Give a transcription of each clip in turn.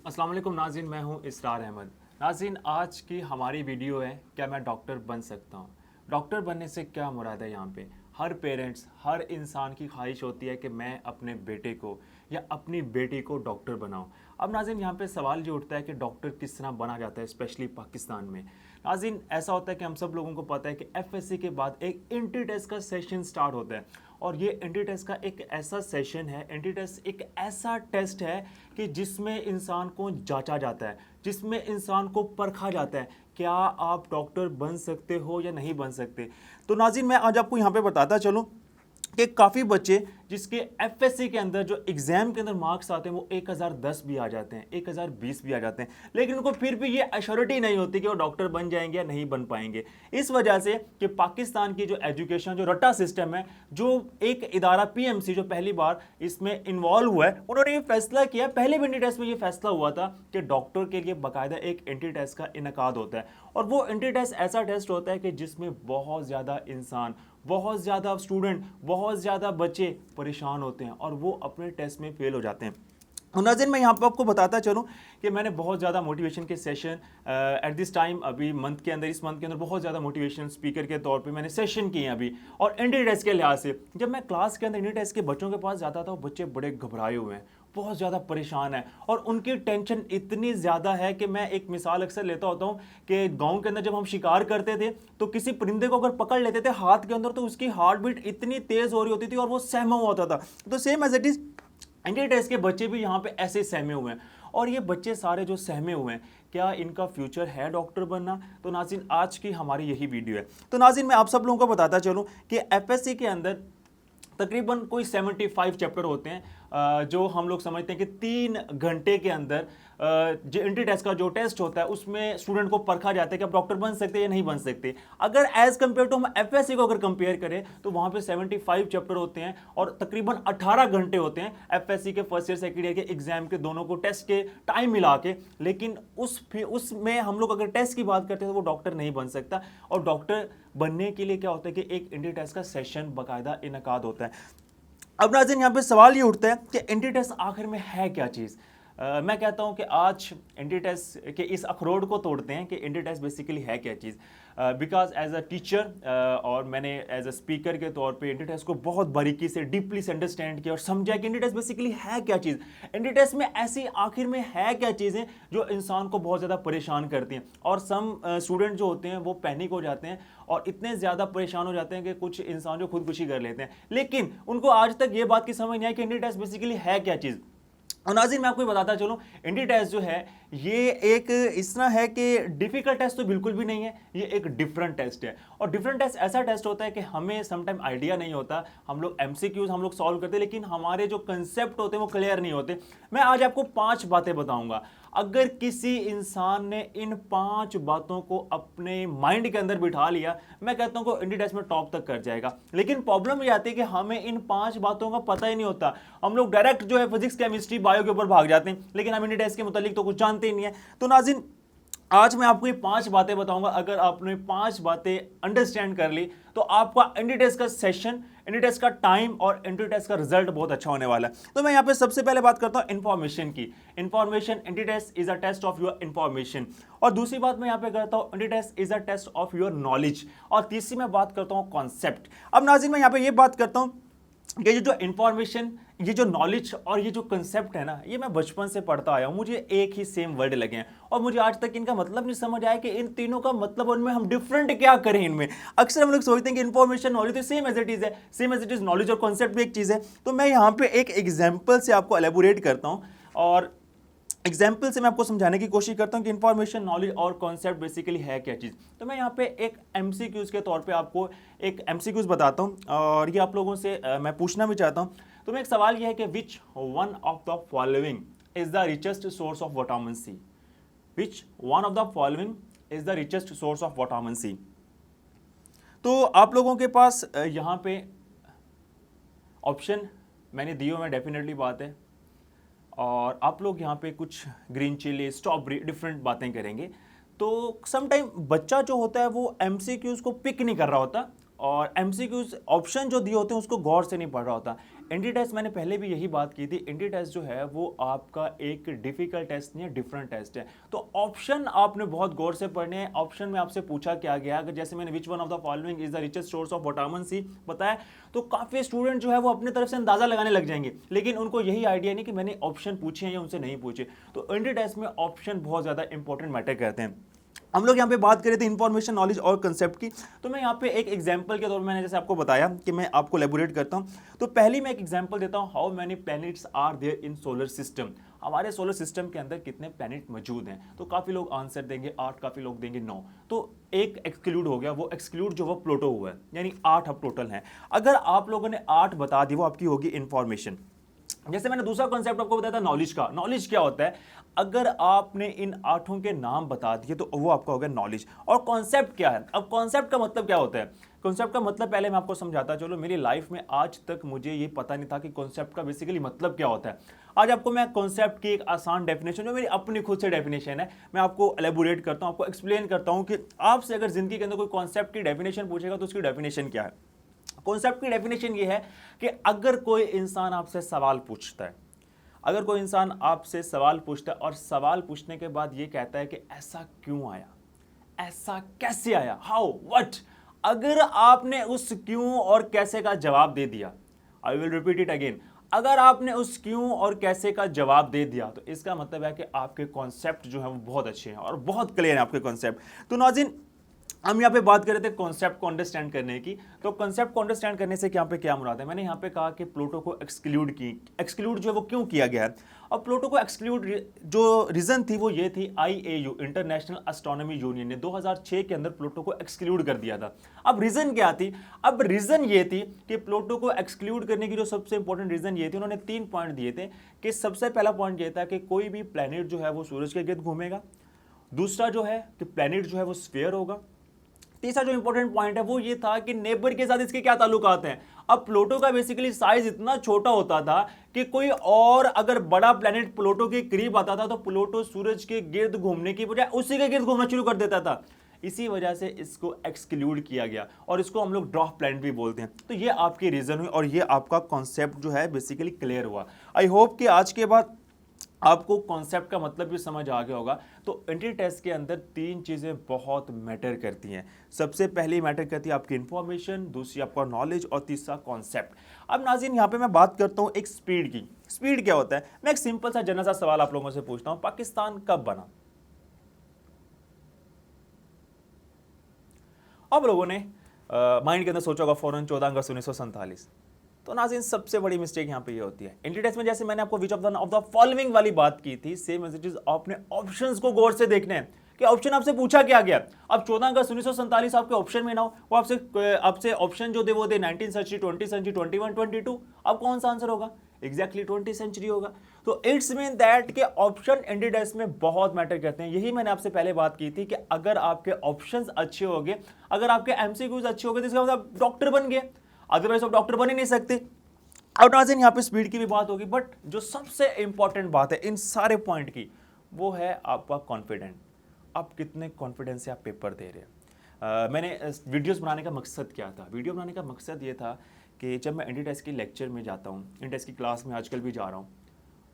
अस्सलाम वालेकुम नाज़रीन, मैं हूं इसरार अहमद। नाज़रीन, आज की हमारी वीडियो है क्या मैं डॉक्टर बन सकता हूं। डॉक्टर बनने से क्या मुराद है? यहाँ पे हर पेरेंट्स, हर इंसान की ख्वाहिश होती है कि मैं अपने बेटे को या अपनी बेटी को डॉक्टर बनाऊं। अब नाज़रीन, यहाँ पे सवाल ये उठता है कि डॉक्टर किस तरह बना जाता है, स्पेशली पाकिस्तान में। नाज़रीन, ऐसा होता है कि हम सब लोगों को पता है कि एफएससी के बाद एक एंट्री टेस्ट का सेशन स्टार्ट होता है, और ये एंट्री टेस्ट का एक ऐसा सेशन है, एंट्री टेस्ट एक ऐसा टेस्ट है कि जिसमें इंसान को जांचा जाता है, जिसमें इंसान को परखा जाता है क्या आप डॉक्टर बन सकते हो या नहीं बन सकते। तो नाज़रीन, मैं आज आपको यहाँ पे बताता चलूँ कि काफ़ी बच्चे जिसके एफएससी के अंदर जो एग्ज़ाम के अंदर मार्क्स आते हैं वो 1010 भी आ जाते हैं, 1020 भी आ जाते हैं, लेकिन उनको फिर भी ये एश्योरिटी नहीं होती कि वो डॉक्टर बन जाएंगे या नहीं बन पाएंगे। इस वजह से कि पाकिस्तान की जो एजुकेशन, जो रट्टा सिस्टम है, जो एक इदारा पीएमसी जो पहली बार इसमें इन्वॉल्व हुआ है, उन्होंने ये फैसला किया, पहले भी एंट्री टेस्ट में ये फैसला हुआ था कि डॉक्टर के लिए बाकायदा एक एंट्री टेस्ट का इनकाद होता है। और वो एंट्री टेस्ट ऐसा टेस्ट होता है कि जिसमें बहुत ज़्यादा इंसान, बहुत ज़्यादा स्टूडेंट, बहुत ज़्यादा बच्चे परेशान होते हैं और वो अपने टेस्ट में फेल हो जाते हैं। नाज़रीन, मैं यहाँ पर आपको बताता चलूँ कि मैंने बहुत ज़्यादा मोटिवेशन के सेशन एट दिस टाइम, अभी मंथ के अंदर, इस मंथ के अंदर बहुत ज़्यादा मोटिवेशन स्पीकर के तौर पे मैंने सेशन किए हैं अभी। और एंट्री टेस्ट के लिहाज से जब मैं क्लास के अंदर एंट्री टेस्ट के बच्चों के पास जाता था, वो बच्चे बड़े घबराए हुए हैं, बहुत ज़्यादा परेशान है और उनकी टेंशन इतनी ज़्यादा है कि मैं एक मिसाल अक्सर लेता होता हूँ कि गांव के अंदर जब हम शिकार करते थे तो किसी परिंदे को अगर पकड़ लेते थे हाथ के अंदर तो उसकी हार्ट बीट इतनी तेज़ हो रही होती थी और वो सहमा हुआ होता था। तो same as it is entry test के बच्चे भी यहाँ पे ऐसे सहमे हुए हैं। और ये बच्चे सारे जो सहमे हुए हैं, क्या इनका फ्यूचर है डॉक्टर बनना? तो नाज़रीन, आज की हमारी यही वीडियो है। तो नाज़रीन, मैं आप सब लोगों को बताता चलूँ कि एफएससी के अंदर तकरीबन कोई 75 चैप्टर होते हैं, जो हम लोग समझते हैं कि 3 घंटे के अंदर जो एंट्री टेस्ट का जो टेस्ट होता है उसमें स्टूडेंट को परखा जाता है कि आप डॉक्टर बन सकते हैं या नहीं बन सकते। अगर एज कंपेयर टू हम एफएससी को अगर कंपेयर करें तो वहां पे 75 चैप्टर होते हैं और तकरीबन 18 घंटे होते हैं एफएससी के फर्स्ट ईयर सेकेंड ईयर के एग्जाम के दोनों को टेस्ट के टाइम मिला के। लेकिन उसमें हम लोग अगर टेस्ट की बात करते हैं तो वो डॉक्टर नहीं बन सकता। और डॉक्टर बनने के लिए क्या होता है कि एक एंट्री टेस्ट का सेशन बाकायदा इनकाद होता है। अब नाज़रीन, यहाँ पे सवाल ये उठता है कि एंट्री टेस्ट आखिर में है क्या चीज़। मैं कहता हूँ कि आज एंट्री टेस्ट के इस अखरोट को तोड़ते हैं कि एंट्री टेस्ट बेसिकली है क्या चीज़। बिकॉज एज अ टीचर और मैंने एज अ स्पीकर के तौर पे एंट्री टेस्ट को बहुत बारीकी से, डीपली से अंडरस्टैंड किया और समझा कि एंट्री टेस्ट बेसिकली है क्या चीज़। एंट्री टेस्ट में ऐसी आखिर में है क्या चीज़ें जो इंसान को बहुत ज़्यादा परेशान करती हैं। और सम स्टूडेंट जो होते हैं वो पैनिक हो जाते हैं और इतने ज़्यादा परेशान हो जाते हैं कि कुछ इंसान जो खुदकुशी कर लेते हैं, लेकिन उनको आज तक ये बात की समझ नहीं आई कि एंट्री टेस्ट बेसिकली है क्या चीज़। और नाज़रीन, मैं आपको बताता चलूँ, एंट्री टेस्ट जो है ये एक इस तरह है कि डिफिकल्ट टेस्ट तो बिल्कुल भी नहीं है, ये एक डिफरेंट टेस्ट है। और डिफरेंट टेस्ट ऐसा टेस्ट होता है कि हमें समटाइम आइडिया नहीं होता, हम लोग एमसीक्यूज हम लोग सॉल्व करते हैं लेकिन हमारे जो कंसेप्ट होते हैं वो क्लियर नहीं होते। मैं आज आपको 5 बातें बताऊंगा, अगर किसी इंसान ने इन 5 बातों को अपने माइंड के अंदर बिठा लिया, मैं कहता हूं कि एंट्री टेस्ट में टॉप तक कर जाएगा। लेकिन प्रॉब्लम ये आती है कि हमें इन 5 बातों का पता ही नहीं होता। हम लोग डायरेक्ट जो है फिजिक्स, केमिस्ट्री, बायो के ऊपर भाग जाते हैं, लेकिन हम एंट्री टेस्ट के मुतालिक तो कुछ जानते ही नहीं है। तो नाज़रीन, आज मैं आपको ये 5 बातें बताऊंगा, अगर आपने 5 बातें अंडरस्टैंड कर ली तो आपका एंट्री टेस्ट का सेशन, एंट्री टेस्ट का टाइम और एंट्री टेस्ट का रिजल्ट बहुत अच्छा होने वाला है। तो मैं यहाँ पे सबसे पहले बात करता हूँ इंफॉर्मेशन की। Information, entry test is a test of your information. और दूसरी बात मैं यहाँ पे करता हूँ, entry test is a test of your knowledge. और तीसरी मैं बात करता हूँ कॉन्सेप्ट। अब नाज़रीन, मैं यहाँ पे ये बात करता हूँ कि ये जो इंफॉर्मेशन, ये जो नॉलेज और ये जो कंसेप्ट है ना, ये मैं बचपन से पढ़ता आया हूँ, मुझे एक ही सेम वर्ड लगे हैं और मुझे आज तक इनका मतलब नहीं समझ आया कि इन तीनों का मतलब उनमें हम डिफरेंट क्या करें इनमें। अक्सर हम लोग सोचते हैं कि इंफॉर्मेशन, नॉलेज तो सेम एज इट इज है, same as it is knowledge और कॉन्सेप्ट भी एक चीज़ है। तो मैं यहाँ पे एक एग्जाम्पल से आपको एलेबोरेट करता हूँ और एग्जाम्पल से मैं आपको समझाने की कोशिश करता हूँ कि इंफॉर्मेशन, नॉलेज और कॉन्सेप्ट बेसिकली है क्या चीज़। तो मैं यहाँ पे एक एमसीक्यूज के तौर पे आपको एक एमसीक्यूज बताता हूँ और ये आप लोगों से मैं पूछना भी चाहता हूँ। तो मैं एक सवाल ये है कि which one of the following is the richest source of vitamin C. Which one of the following is the richest source of vitamin C. तो आप लोगों के पास यहाँ पे ऑप्शन मैंने दिए हुए हैं, डेफिनेटली बात है, और आप लोग यहाँ पे कुछ ग्रीन चिली, स्ट्रॉबेरी, डिफरेंट बातें करेंगे। तो समटाइम बच्चा जो होता है वो एमसीक्यूज को पिक नहीं कर रहा होता और एमसीक्यूज ऑप्शन जो दिए होते हैं उसको गौर से नहीं पढ़ रहा होता। एनटी टेस्ट मैंने पहले भी यही बात की थी, एनटी टेस्ट जो है वो आपका एक डिफिकल्ट टेस्ट नहीं है, डिफरेंट टेस्ट है। तो ऑप्शन आपने बहुत गौर से पढ़ने हैं। ऑप्शन में आपसे पूछा क्या गया, अगर जैसे मैंने which one of the following is the richest source of vitamin C बताया, तो काफी स्टूडेंट जो है वो अपनी तरफ से अंदाजा लगाने लग जाएंगे, लेकिन उनको यही आइडिया नहीं कि मैंने ऑप्शन पूछे हैं या उनसे नहीं पूछे। तो एनटी टेस्ट में ऑप्शन बहुत ज्यादा इंपॉर्टेंट मैटर करते हैं। हम लोग यहाँ पे बात करें थे इन्फॉर्मेशन, नॉलेज और कंसेप्ट की, तो मैं यहाँ पे एक एग्जांपल के तौर पर, मैंने जैसे आपको बताया कि मैं आपको एलेबोरेट करता हूँ, तो पहली मैं एक एग्जांपल देता हूँ, how many planets are there in solar system. हमारे सोलर सिस्टम के अंदर कितने प्लैनेट मौजूद हैं, तो काफी लोग आंसर देंगे 8, काफी लोग देंगे 9, तो एक एक्सक्लूड हो गया। वो एक्सक्लूड जो वो प्लूटो हुआ है, यानी 8 अब टोटल हैं। अगर आप लोगों ने 8 बता दी, वो आपकी होगी इंफॉर्मेशन। जैसे मैंने दूसरा कॉन्सेप्ट आपको बताया था नॉलेज का। नॉलेज क्या होता है, अगर आपने इन 8 के नाम बता दिए तो वो आपका हो गया नॉलेज। और कॉन्सेप्ट क्या है, अब कॉन्सेप्ट का मतलब क्या होता है, कॉन्सेप्ट का मतलब पहले मैं आपको समझाता चलो। मेरी लाइफ में आज तक मुझे ये पता नहीं था कि कॉन्सेप्ट का बेसिकली मतलब क्या होता है। आज आपको मैं कॉन्सेप्ट की एक आसान डेफिनेशन, जो मेरी अपनी खुद से डेफिनेशन है, मैं आपको एलेबोरेट करता हूं, आपको एक्सप्लेन करता हूं कि आपसे अगर जिंदगी के अंदर कोई कॉन्सेप्ट की डेफिनेशन पूछेगा तो उसकी डेफिनेशन क्या है। कॉन्सेप्ट की डेफिनेशन ये है कि अगर कोई इंसान आपसे सवाल पूछता है, अगर कोई इंसान आपसे सवाल पूछता है और सवाल पूछने के बाद ये कहता है कि ऐसा क्यों आया, ऐसा कैसे आया, हाउ, व्हाट, अगर आपने उस क्यों और कैसे का जवाब दे दिया, I will repeat it again, अगर आपने उस क्यों और कैसे का जवाब दे दिया, तो इसका मतलब है कि आपके कॉन्सेप्ट जो है वो बहुत अच्छे हैं और बहुत क्लियर है आपके कॉन्सेप्ट। तो नाज़रीन, हम यहाँ पे बात कर रहे थे कॉन्सेप्ट को अंडरस्टैंड करने की। तो कॉन्सेप्ट को अंडरस्टैंड करने से यहाँ पे क्या मुराद है, मैंने यहाँ पे कहा कि प्लूटो को एक्सक्लूड जो है वो क्यों किया गया है। और प्लूटो को एक्सक्लूड जो रीजन थी वो ये थी, IAU इंटरनेशनल एस्ट्रोनॉमी यूनियन ने 2006 के अंदर प्लूटो को एक्सक्लूड कर दिया था। अब रीजन क्या थी, अब रीजन ये थी कि प्लूटो को एक्सक्लूड करने की जो सबसे इंपॉर्टेंट रीजन ये थी, उन्होंने 3 पॉइंट दिए थे कि सबसे पहला पॉइंट ये था कि कोई भी प्लैनेट जो है वो सूरज के गिर्द घूमेगा, दूसरा जो है कि प्लैनेट जो है वो स्फीयर होगा, तीसरा जो इंपॉर्टेंट पॉइंट है वो ये था कि नेबर के साथ इसके क्या ताल्लुकात हैं। अब प्लूटो का बेसिकली साइज इतना छोटा होता था कि कोई और अगर बड़ा प्लेनेट प्लूटो के करीब आता था तो प्लूटो सूरज के गिर्द घूमने की बजाय उसी के गिर्द घूमना शुरू कर देता था। इसी वजह से इसको एक्सक्लूड किया गया और इसको हम लोग ड्वार्फ प्लैनेट भी बोलते हैं। तो ये आपकी रीजन हुई और ये आपका कॉन्सेप्ट जो है बेसिकली क्लियर हुआ। आई होप कि आज के बाद आपको कॉन्सेप्ट का मतलब भी समझ आ गया होगा। तो एंट्री टेस्ट के अंदर 3 चीज़ें बहुत मैटर करती हैं। सबसे पहली मैटर करती है आपकी इंफॉर्मेशन, दूसरी आपका नॉलेज और तीसरा कॉन्सेप्ट। अब नाज़रीन, यहाँ पे मैं बात करता हूँ एक स्पीड की। स्पीड क्या होता है, मैं एक सिंपल सा जनरल सा सवाल आप लोगों से पूछता हूँ, पाकिस्तान कब बना? अब लोगों ने माइंड के अंदर सोचा होगा फौरन 14 अगस्त 1947। तो नाज़रीन, सबसे बड़ी मिस्टेक यहाँ पे ये होती है एंट्री टेस्ट में। जैसे मैंने आपको विच ऑफ द फॉलोइंग वाली बात की थी, सेम एज इट इज आपने ऑप्शंस को गौर से देखने हैं कि ऑप्शन आपसे पूछा क्या गया। अब 14 अगस्त 1947 आपके ऑप्शन में ना हो, वो आपसे ऑप्शन जो दे वो दे 19th सेंचुरी, 20th सेंचुरी, 21, 22। अब कौन सा आंसर होगा? एग्जैक्टली 20th सेंचुरी होगा। तो इट्स मीन दैट के ऑप्शन एंट्री टेस्ट में बहुत मैटर करते हैं। यही मैंने आपसे पहले बात की थी कि अगर आपके ऑप्शंस अच्छे हो गए, अगर आपके एमसीक्यूज अच्छे हो गए, तो इसका मतलब आप डॉक्टर बन गए, अदरवाइज आप डॉक्टर बन ही नहीं सकते। अब नाज़रीन, यहाँ पे स्पीड की भी बात होगी, बट जो सबसे इंपॉर्टेंट बात है इन सारे पॉइंट की, वो है आपका कॉन्फिडेंट। आप कितने कॉन्फिडेंस से आप पेपर दे रहे हैं। मैंने वीडियोस बनाने का मकसद क्या था? वीडियो बनाने का मकसद ये था कि जब मैं एंट्री टेस्ट की लेक्चर में जाता हूँ, एंट्री टेस्ट की क्लास में आजकल भी जा रहा हूँ,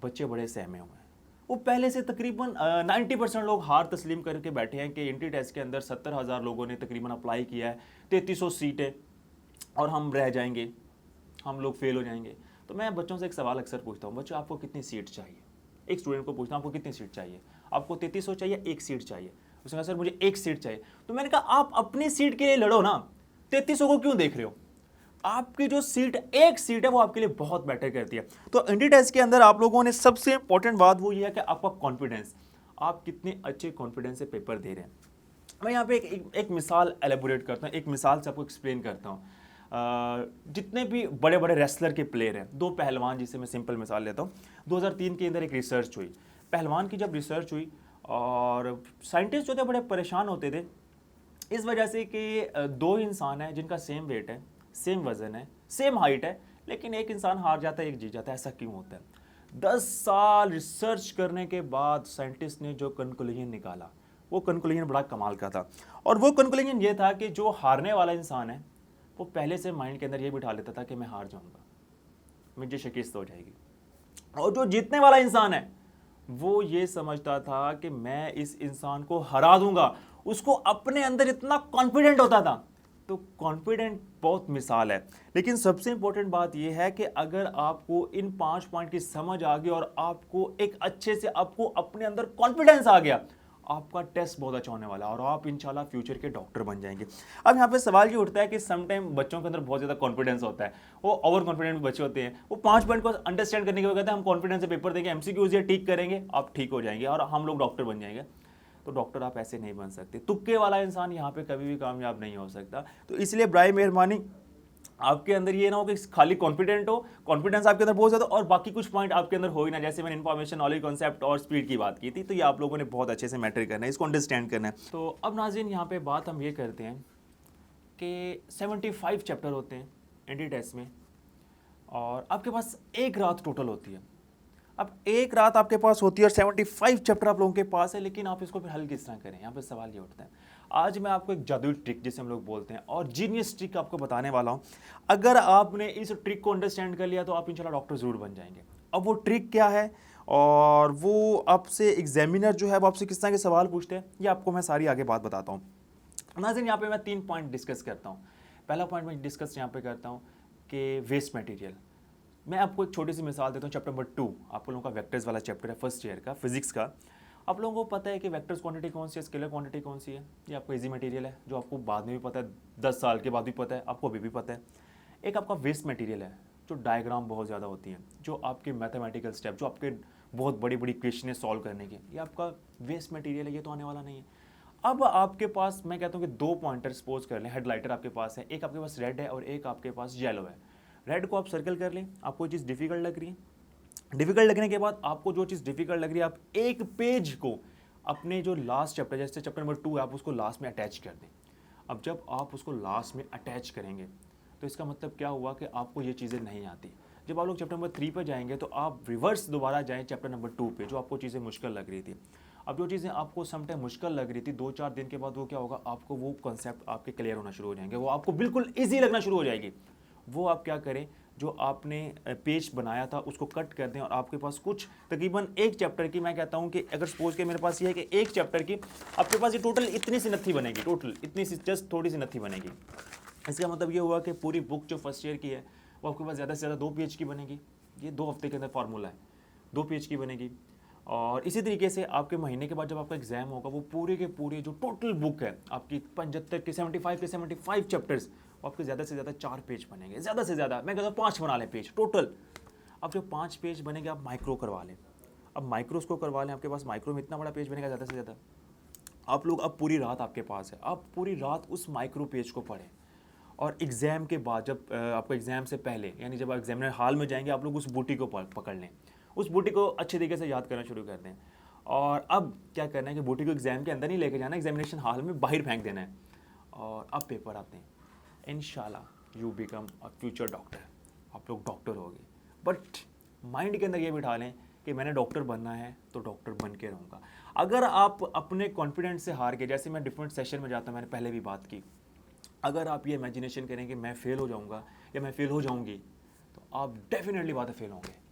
बच्चे बड़े सहमे हुए हैं। वो पहले से तकरीबन 90% लोग हार तस्लीम करके बैठे हैं कि एंट्री टेस्ट के अंदर 70,000 लोगों ने तकरीबन अप्लाई किया है, 3300 सीटें और हम रह जाएंगे, हम लोग फेल हो जाएंगे। तो मैं बच्चों से एक सवाल अक्सर पूछता हूँ, बच्चों आपको कितनी सीट चाहिए? एक स्टूडेंट को पूछता हूँ आपको कितनी सीट चाहिए? आपको 3300 चाहिए, एक सीट चाहिए? उसने कहा सर मुझे एक सीट चाहिए। तो मैंने कहा आप अपनी सीट के लिए लड़ो ना, 3300 को क्यों देख रहे हो? आपकी जो सीट, एक सीट है, वो आपके लिए बहुत मैटर करती है। तो एंट्री टेस्ट के अंदर आप लोगों ने सबसे इंपॉर्टेंट बात वो ये है कि आपका कॉन्फिडेंस, आप कितने अच्छे कॉन्फिडेंस से पेपर दे रहे हैं। मैं यहाँ पे एक मिसाल एलेबोरेट करता हूँ, एक मिसाल से आपको एक्सप्लेन करता हूँ। जितने भी बड़े बड़े रेसलर के प्लेयर हैं, 2 पहलवान, जिसे मैं सिंपल मिसाल लेता हूँ। 2003 के अंदर एक रिसर्च हुई, पहलवान की जब रिसर्च हुई और साइंटिस्ट जो थे बड़े परेशान होते थे इस वजह से कि 2 इंसान हैं जिनका सेम वेट है, सेम वजन है, सेम हाइट है, लेकिन एक इंसान हार जाता है, एक जीत जाता है। ऐसा क्यों होता है? 10 साल रिसर्च करने के बाद साइंटिस्ट ने जो कंक्लूजन निकाला, वो कंक्लूजन बड़ा कमाल का था। और वो कंक्लूजन ये था कि जो हारने वाला इंसान है वो पहले से माइंड के अंदर ये बिठा लेता था कि मैं हार जाऊंगा, मुझे शिकस्त हो जाएगी। और जो जीतने वाला इंसान है वो ये समझता था कि मैं इस इंसान को हरा दूंगा, उसको अपने अंदर इतना कॉन्फिडेंट होता था। तो कॉन्फिडेंट बहुत मिसाल है, लेकिन सबसे इंपॉर्टेंट बात यह है कि अगर आपको इन 5 पॉइंट की समझ आ गई और आपको एक अच्छे से आपको अपने अंदर कॉन्फिडेंस आ गया, आपका टेस्ट बहुत अच्छा होने वाला है और आप इंशाल्लाह फ्यूचर के डॉक्टर बन जाएंगे। अब यहाँ पे सवाल ये उठता है कि समटाइम बच्चों के अंदर बहुत ज़्यादा कॉन्फिडेंस होता है, वो ओवर कॉन्फिडेंट बच्चे होते हैं, वो 5 पॉइंट को अंडरस्टैंड करने के बाद कहते हैं हम कॉन्फिडेंस से पेपर देंगे, एमसीक्यूज ये ठीक करेंगे, आप ठीक हो जाएंगे और हम लोग डॉक्टर बन जाएंगे। तो डॉक्टर आप ऐसे नहीं बन सकते। तुक्के वाला इंसान यहाँ पे कभी भी कामयाब नहीं हो सकता। तो इसलिए बराए मेहरबानी आपके अंदर ये ना हो कि खाली कॉन्फिडेंट हो, कॉन्फिडेंस आपके अंदर बहुत ज़्यादा और बाकी कुछ पॉइंट आपके अंदर हो ही ना। जैसे मैंने इन्फॉर्मेशन, नॉलेज, कॉन्सेप्ट और स्पीड की बात की थी, तो ये आप लोगों ने बहुत अच्छे से मैटर करना है, इसको अंडरस्टैंड करना है। तो अब नाज़रीन यहाँ पे बात हम ये करते हैं कि 75 चैप्टर होते हैं एनडी टेस्ट में और आपके पास एक रात टोटल होती है। अब एक रात आपके पास होती है और 75 चैप्टर आप लोगों के पास है, लेकिन आप इसको फिर हल किस तरह करें? यहाँ पे सवाल ये उठता है। आज मैं आपको एक जादुई ट्रिक जिसे हम लोग बोलते हैं और जीनियस ट्रिक आपको बताने वाला हूँ। अगर आपने इस ट्रिक को अंडरस्टैंड कर लिया तो आप इंशाल्लाह डॉक्टर ज़रूर बन जाएंगे। अब वो ट्रिक क्या है और वो आपसे एग्जामिनर जो है वो आपसे किस तरह के सवाल पूछते हैं, ये आपको मैं सारी आगे बात बताता हूँ। नाज़रीन यहाँ पे मैं 3 पॉइंट डिस्कस करता हूँ। पहला पॉइंट मैं डिस्कस यहाँ पे करता हूँ कि वेस्ट मटेरियल। मैं आपको एक छोटी सी मिसाल देता हूँ। चैप्टर नंबर 2 आप लोगों का वेक्टर्स वाला चैप्टर है, फर्स्ट ईयर का फिजिक्स का। आप लोगों को पता है कि वेक्टर्स क्वांटिटी कौन सी है, स्केलर क्वांटिटी कौन सी है। ये आपको इजी मटेरियल है जो आपको बाद में भी पता है, 10 साल के बाद भी पता है, आपको अभी भी पता है। एक आपका वेस्ट मटेरियल है जो डायग्राम बहुत ज़्यादा होती है, जो आपके मैथमेटिकल स्टेप, जो आपके बहुत बड़ी बड़ी क्वेश्चन सॉल्व करने के, ये आपका वेस्ट मटेरियल है, ये तो आने वाला नहीं है। अब आपके पास मैं कहता हूँ कि 2 पॉइंटर सपोज कर लें, हेडलाइटर आपके पास है, एक आपके पास रेड है और एक आपके पास येलो है। रेड को आप सर्कल कर लें, आपको चीज़ डिफिकल्ट लग रही है, डिफिकल्ट लगने के बाद आपको जो चीज़ डिफिकल्ट लग रही है आप एक पेज को अपने जो लास्ट चैप्टर, जैसे चैप्टर नंबर 2 है, आप उसको लास्ट में अटैच कर दें। अब जब आप उसको लास्ट में अटैच करेंगे तो इसका मतलब क्या हुआ कि आपको ये चीज़ें नहीं आती। जब आप लोग चैप्टर नंबर 3 पर जाएंगे तो आप रिवर्स दोबारा जाएँ चैप्टर नंबर 2 पे, जो आपको चीज़ें मुश्किल लग रही थी। अब जो चीज़ें आपको समटाइम मुश्किल लग रही थी, 2-4 दिन के बाद वो क्या होगा, आपको वो कॉन्सेप्ट आपके क्लियर होना शुरू हो जाएंगे, वो आपको बिल्कुल ईजी लगना शुरू हो जाएगी। वो आप क्या करें, जो आपने पेज बनाया था उसको कट कर दें और आपके पास कुछ तकरीबन एक चैप्टर की, मैं कहता हूँ कि अगर सपोज के मेरे पास ये है कि एक चैप्टर की आपके पास ये टोटल इतनी सी नत्थी बनेगी, टोटल इतनी सी, जस्ट थोड़ी सी नत्थी बनेगी। इसका मतलब ये हुआ कि पूरी बुक जो फर्स्ट ईयर की है वो आपके पास ज़्यादा से ज़्यादा 2 पेज की बनेगी। ये 2 हफ्ते के अंदर फार्मूला है, 2 पेज की बनेगी। और इसी तरीके से आपके महीने के बाद जब आपका एग्जाम होगा, वो पूरे के पूरे जो टोटल बुक है आपकी 75 के 75 चैप्टर्स, आपके ज़्यादा से ज़्यादा 4 पेज बनेंगे, ज़्यादा से ज़्यादा मैं कहता हूँ 5 बना लें पेज टोटल। अब जो 5 पेज बनेंगे आप माइक्रो करवा लें। अब माइक्रोस को करवा लें, आपके पास माइक्रो में इतना बड़ा पेज बनेगा ज़्यादा से ज़्यादा। आप लोग अब पूरी रात आपके पास है, आप पूरी रात उस माइक्रो पेज को पढ़ें और एग्ज़ाम के बाद जब आपको एग्ज़ाम से पहले, यानी जब आप एग्जामिनर हॉल में जाएंगे, आप लोग उस बूटी को पकड़ लें, उस बूटी को अच्छे तरीके से याद करना शुरू कर दें। और अब क्या करना है कि बूटी को एग्ज़ाम के अंदर नहीं लेके जाना, एग्जामिनेशन हॉल में बाहर फेंक देना है और अब पेपर आप दें। इंशाल्लाह you become a future doctor, आप लोग डॉक्टर होगे। बट माइंड के अंदर ये बिठा लें कि मैंने डॉक्टर बनना है तो डॉक्टर बन के रहूँगा। अगर आप अपने कॉन्फिडेंस से हार के, जैसे मैं डिफरेंट सेशन में जाता हूँ, मैंने पहले भी बात की, अगर आप ये इमेजिनेशन करें कि मैं फेल हो जाऊँगा या मैं फेल हो जाऊँगी, तो आप डेफिनेटली बात फेल होंगे।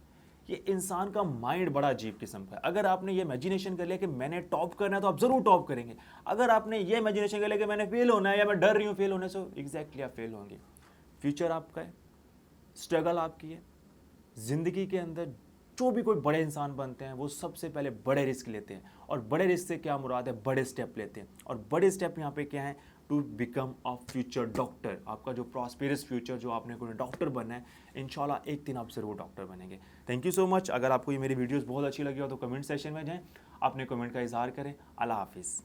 ये इंसान का माइंड बड़ा अजीब किस्म का है। अगर आपने ये इमेजिनेशन कर लिया कि मैंने टॉप करना है तो आप ज़रूर टॉप करेंगे। अगर आपने ये इमेजिनेशन कर लिया कि मैंने फेल होना है या मैं डर रही हूँ फेल होने से, एग्जैक्टली आप फेल होंगे। फ्यूचर आपका है, स्ट्रगल आपकी है। ज़िंदगी के अंदर जो भी कोई बड़े इंसान बनते हैं वो सबसे पहले बड़े रिस्क लेते हैं, और बड़े रिस्क से क्या मुराद है, बड़े स्टेप लेते हैं। और बड़े स्टेप यहाँ पे क्या है, to become a future doctor. आपका जो प्रॉस्पेरस फ्यूचर, जो आपने कोई डॉक्टर बनना है, इंशाल्लाह एक दिन आप ज़रूर डॉक्टर बनेंगे। Thank you so much. अगर आपको ये मेरी वीडियोस बहुत अच्छी लगी हो तो कमेंट सेक्शन में जाएं, अपने कमेंट का इजहार करें। अल्लाह हाफिज़।